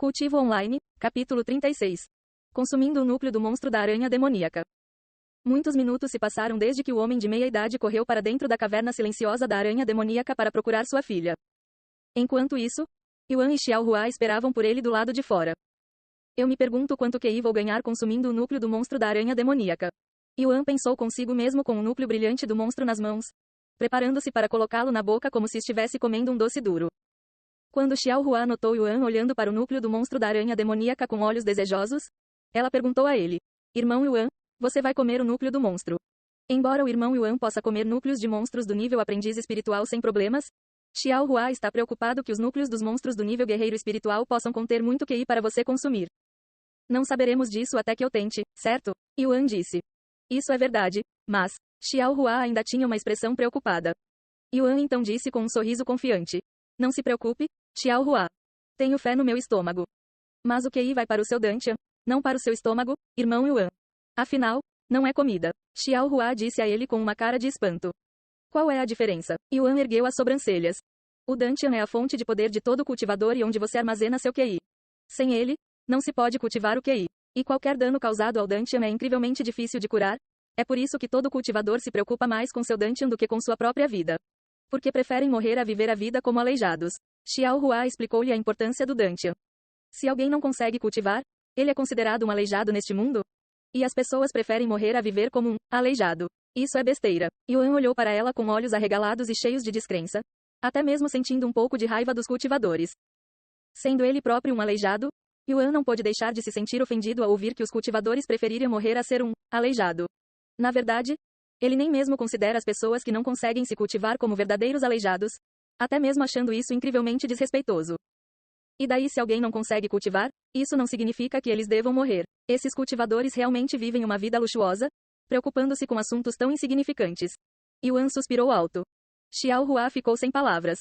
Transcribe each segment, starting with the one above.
Cultivo Online, capítulo 36. Consumindo o núcleo do monstro da aranha demoníaca. Muitos minutos se passaram desde que o homem de meia-idade correu para dentro da caverna silenciosa da aranha demoníaca para procurar sua filha. Enquanto isso, Yuan e Xiaohua esperavam por ele do lado de fora. Eu me pergunto quanto QI vou ganhar consumindo o núcleo do monstro da aranha demoníaca. Yuan pensou consigo mesmo com o núcleo brilhante do monstro nas mãos, preparando-se para colocá-lo na boca como se estivesse comendo um doce duro. Quando Xiaohua notou Yuan olhando para o núcleo do monstro da aranha demoníaca com olhos desejosos, ela perguntou a ele: Irmão Yuan, você vai comer o núcleo do monstro? Embora o irmão Yuan possa comer núcleos de monstros do nível aprendiz espiritual sem problemas, Xiaohua está preocupado que os núcleos dos monstros do nível guerreiro espiritual possam conter muito QI para você consumir. Não saberemos disso até que eu tente, certo? Yuan disse. Isso é verdade, mas Xiaohua ainda tinha uma expressão preocupada. Yuan então disse com um sorriso confiante: Não se preocupe, Xiaohua. Tenho fé no meu estômago. Mas o QI vai para o seu dantian, não para o seu estômago, irmão Yuan. Afinal, não é comida. Xiaohua disse a ele com uma cara de espanto. Qual é a diferença? Yuan ergueu as sobrancelhas. O dantian é a fonte de poder de todo cultivador e onde você armazena seu QI. Sem ele, não se pode cultivar o QI. E qualquer dano causado ao dantian é incrivelmente difícil de curar. É por isso que todo cultivador se preocupa mais com seu dantian do que com sua própria vida. Porque preferem morrer a viver a vida como aleijados. Xiaohua explicou-lhe a importância do dantian. Se alguém não consegue cultivar, ele é considerado um aleijado neste mundo? E as pessoas preferem morrer a viver como um aleijado. Isso é besteira. Yuan olhou para ela com olhos arregalados e cheios de descrença, até mesmo sentindo um pouco de raiva dos cultivadores. Sendo ele próprio um aleijado, Yuan não pôde deixar de se sentir ofendido ao ouvir que os cultivadores prefeririam morrer a ser um aleijado. Na verdade, ele nem mesmo considera as pessoas que não conseguem se cultivar como verdadeiros aleijados, até mesmo achando isso incrivelmente desrespeitoso. E daí se alguém não consegue cultivar, isso não significa que eles devam morrer. Esses cultivadores realmente vivem uma vida luxuosa, preocupando-se com assuntos tão insignificantes. Yuan suspirou alto. Xiaohua ficou sem palavras.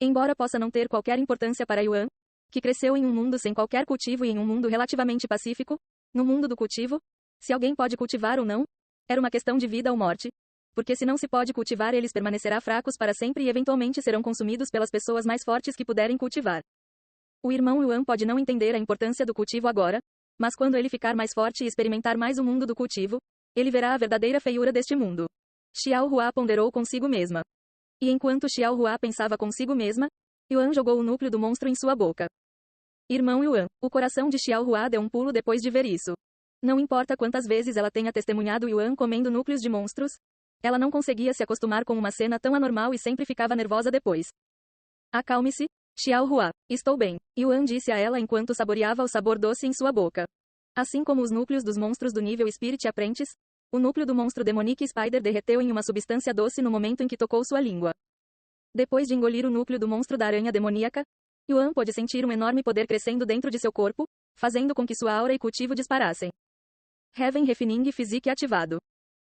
Embora possa não ter qualquer importância para Yuan, que cresceu em um mundo sem qualquer cultivo e em um mundo relativamente pacífico, no mundo do cultivo, se alguém pode cultivar ou não, era uma questão de vida ou morte, porque se não se pode cultivar eles permanecerá fracos para sempre e eventualmente serão consumidos pelas pessoas mais fortes que puderem cultivar. O irmão Yuan pode não entender a importância do cultivo agora, mas quando ele ficar mais forte e experimentar mais o mundo do cultivo, ele verá a verdadeira feiura deste mundo. Xiaohua ponderou consigo mesma. E enquanto Xiaohua pensava consigo mesma, Yuan jogou o núcleo do monstro em sua boca. Irmão Yuan, o coração de Xiaohua deu um pulo depois de ver isso. Não importa quantas vezes ela tenha testemunhado Yuan comendo núcleos de monstros, ela não conseguia se acostumar com uma cena tão anormal e sempre ficava nervosa depois. Acalme-se, Xiaohua, estou bem, Yuan disse a ela enquanto saboreava o sabor doce em sua boca. Assim como os núcleos dos monstros do nível Spirit Apprentice, o núcleo do monstro Demonic Spider derreteu em uma substância doce no momento em que tocou sua língua. Depois de engolir o núcleo do monstro da aranha demoníaca, Yuan pôde sentir um enorme poder crescendo dentro de seu corpo, fazendo com que sua aura e cultivo disparassem. Heaven Refining Physique ativado.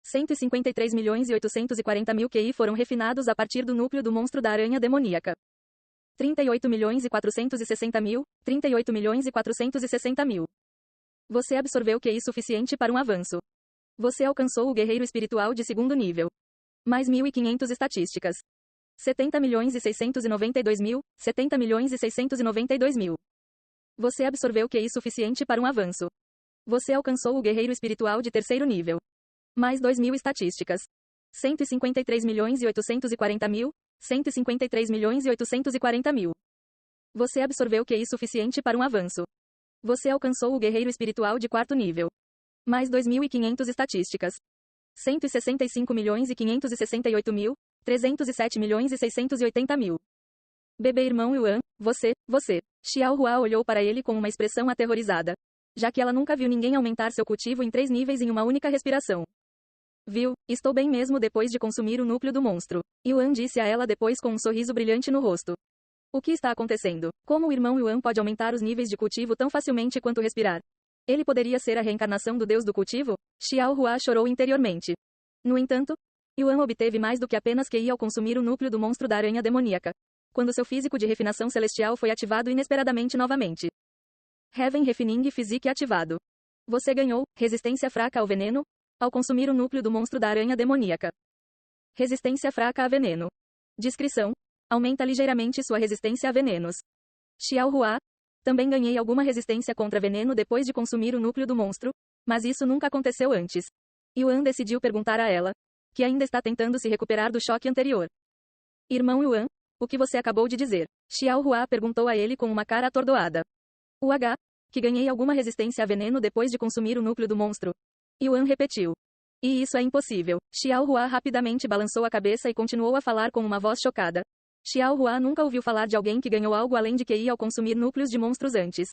153.840.000 QI foram refinados a partir do núcleo do monstro da aranha demoníaca. 38.460.000, 38.460.000. Você absorveu QI suficiente para um avanço. Você alcançou o guerreiro espiritual de segundo nível. Mais 1.500 estatísticas. 70.692.000, 70.692.000. Você absorveu QI suficiente para um avanço. Você alcançou o guerreiro espiritual de terceiro nível. Mais 2.000 estatísticas. 153.840.000, 153.840.000. Você absorveu QI suficiente para um avanço. Você alcançou o guerreiro espiritual de quarto nível. Mais 2.500 estatísticas. 165.568.000, 307.680.000. Bebê irmão Yuan, você. Xiaohua olhou para ele com uma expressão aterrorizada, já que ela nunca viu ninguém aumentar seu cultivo em 3 níveis em uma única respiração. Viu, estou bem mesmo depois de consumir o núcleo do monstro. Yuan disse a ela depois com um sorriso brilhante no rosto. O que está acontecendo? Como o irmão Yuan pode aumentar os níveis de cultivo tão facilmente quanto respirar? Ele poderia ser a reencarnação do deus do cultivo? Xiaohua chorou interiormente. No entanto, Yuan obteve mais do que apenas QI ao consumir o núcleo do monstro da aranha demoníaca, quando seu físico de refinação celestial foi ativado inesperadamente novamente. Heaven Refining Physique ativado. Você ganhou resistência fraca ao veneno ao consumir o núcleo do monstro da aranha demoníaca. Resistência fraca a veneno. Descrição: aumenta ligeiramente sua resistência a venenos. Xiaohua, Também ganhei alguma resistência contra veneno depois de consumir o núcleo do monstro, mas isso nunca aconteceu antes. Yuan decidiu perguntar a ela, que ainda está tentando se recuperar do choque anterior. Irmão Yuan, o que você acabou de dizer? Xiao Hua perguntou a ele com uma cara atordoada. Que ganhei alguma resistência a veneno depois de consumir o núcleo do monstro. Yuan repetiu. E isso é impossível. Xiao Hua rapidamente balançou a cabeça e continuou a falar com uma voz chocada. Xiao Hua nunca ouviu falar de alguém que ganhou algo além de QI ao consumir núcleos de monstros antes.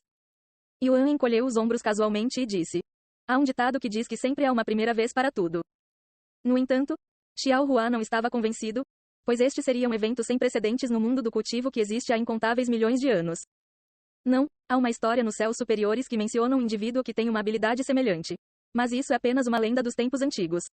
Yuan encolheu os ombros casualmente e disse. Há um ditado que diz que sempre há uma primeira vez para tudo. No entanto, Xiao Hua não estava convencido, pois este seria um evento sem precedentes no mundo do cultivo que existe há incontáveis milhões de anos. Não, há uma história nos céus superiores que menciona um indivíduo que tem uma habilidade semelhante. Mas isso é apenas uma lenda dos tempos antigos.